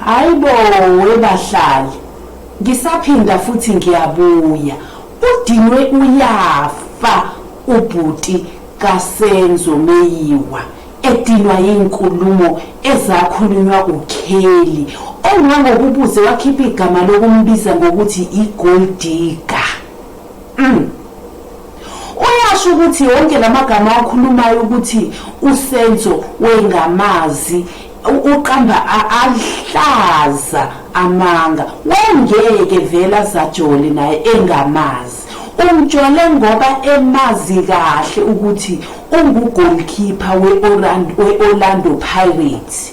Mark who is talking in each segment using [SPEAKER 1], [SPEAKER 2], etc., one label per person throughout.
[SPEAKER 1] Hayibo webahlali, ngisaphinda futhi ngiyabuya. Udinwe uyafa ubhuti Kasenzo Meyiwa, edinwa yinkulumo ezakhulunywa uKheli, ongangokubuze wakhipha igama lokumbiza ngokuthi igold digger. Uyasho ukuthi wonke lamagama akhulumayo ukuthi uSenzo wengamazi uqamba ahlaza amanga, wengeke vela zajole naye engamazi. Umjole ngoba emazi kahle ukuthi ungu-goalkeeper we-Orlando Pirates.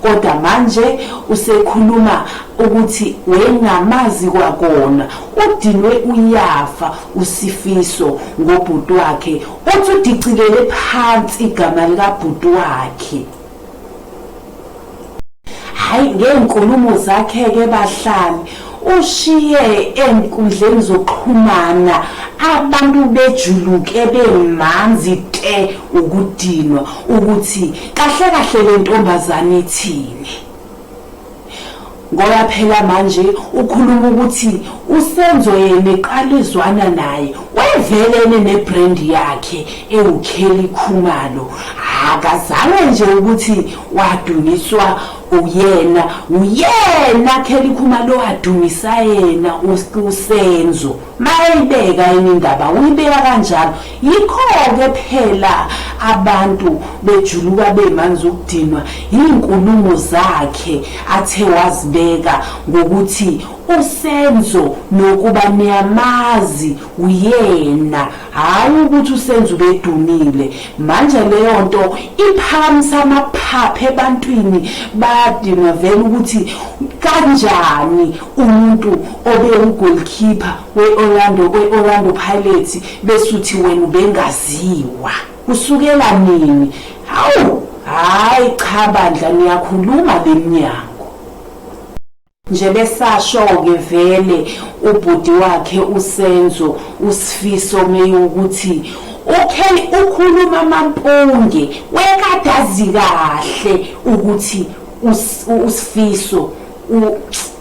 [SPEAKER 1] Kodwa manje usekhuluma ukuthi wengamazi kwakona. Udinwe uyafa uSifiso ngobhuti wakhe, uthi udicilele phansi igama likabhuti wakhe. Hayi ngenkulumo zakhe-ke bahlali, ushiye enkundleni zokuxhumana abantu bejuluke bemanzi te ukudinwa ukuthi kahle kahle le ntombazane ithini. Ngoba phela manje ukhuluma ukuthi uSenzo yena eqalizwana naye wevelene nebrand yakhe ewuKheli Khumalo, akazange nje ukuthi wadunyiswa uyena Kheli Khumalo wadumisa yena uSenzo. Mayibeka yini indaba uyibeka kanjalo. Yikho-ke phela abantu bejuluka bemanzi ukudinwa yinkulumo zakhe athe wazibeka ngokuthi uSenzo nokuba niyamazi uyena, hayi ukuthi uSenzo bedumile. Manje leyo nto iphamisa amaphaphe ebantwini badinwa vele ukuthi kanjani umuntu obe ugolkeeper we-Orlando Pirates besuthi wena ubengaziwa kusukela nini? Hayi cha bandla, niyakhuluma lemnyango nje besasho-ke vele ubhuti wakhe uSenzo uSifiso Meyiwa ukuthi uKheli ukhuluma amampunge, wekadazi kahle ukuthi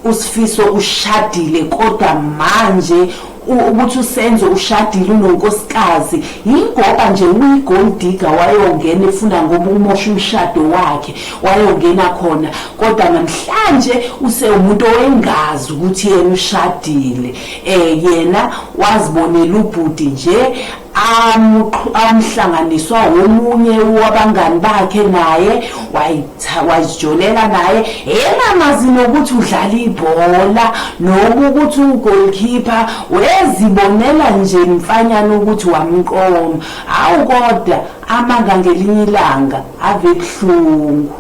[SPEAKER 1] uSifiso ushadile, kodwa manje ukuthi uSenzo ushadile unonkosikazi yingoba nje uyigold digger wayongena efuna ngoba umosha umshado wakhe wayongena khona. Kodwa namhlanje usewumuntu owengazi ukuthi yena ushadile, yena wazibonela ubhuti nje amhlanganiswa omunye wabangani bakhe naye wazijolela naye, engamazi nokuthi udlala ibhola noma ukuthi ungolkeeper, wezibonela nje mfanyana ukuthi wamqoma. Kodwa amanga ngelinye ilanga ave buhlungu.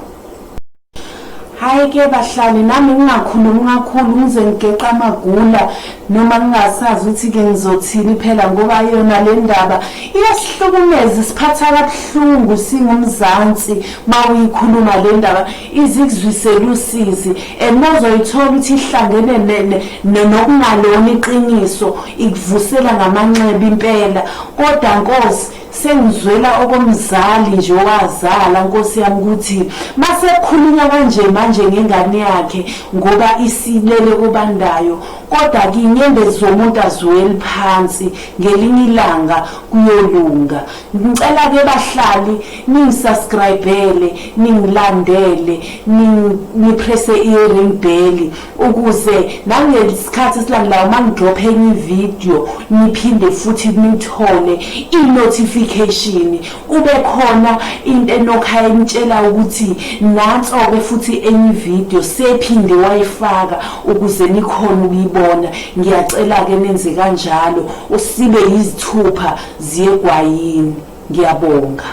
[SPEAKER 1] Hayi-ke bahlali, nami ngingakhulumi kakhulu ngize ngigeqa amagula noma ngingasazi ukuthi-ke ngizothini phela, ngoba yona le ndaba iyasihlukumeza, isiphatha kabuhlungu singumzansi. Uma uyikhuluma le ndaba izikuzwisela usizi, nozoyithola ukuthi ihlangene nokungalona iqiniso, ikuvusela ngamanxeba impela. Kodwa Nkosi, sengizwela okomzali nje owazala, Nkosi yami, ukuthi masekhulunywa kanje manje ngengane yakhe ngoba isilele kubandayo, kodwa kinyembezi zomuntu azweli phansi, ngelinye ilanga kuyolunga. Ngicela-ke bahlali ningisubscribele, ningilandele, nipresse i-ring bell ukuze nangesikhathi esilandelayo uma ngidrophe enye ivideo niphinde futhi nithole i-notification, kube khona into enokhaya nitshela ukuthi nanso-ke futhi enye ivideo sephinde wayifaka ukuze nikhona ukuyibona. Ngiyacela-ke nenze kanjalo, usibe yizithupha ziye gwayini. Ngiyabonga.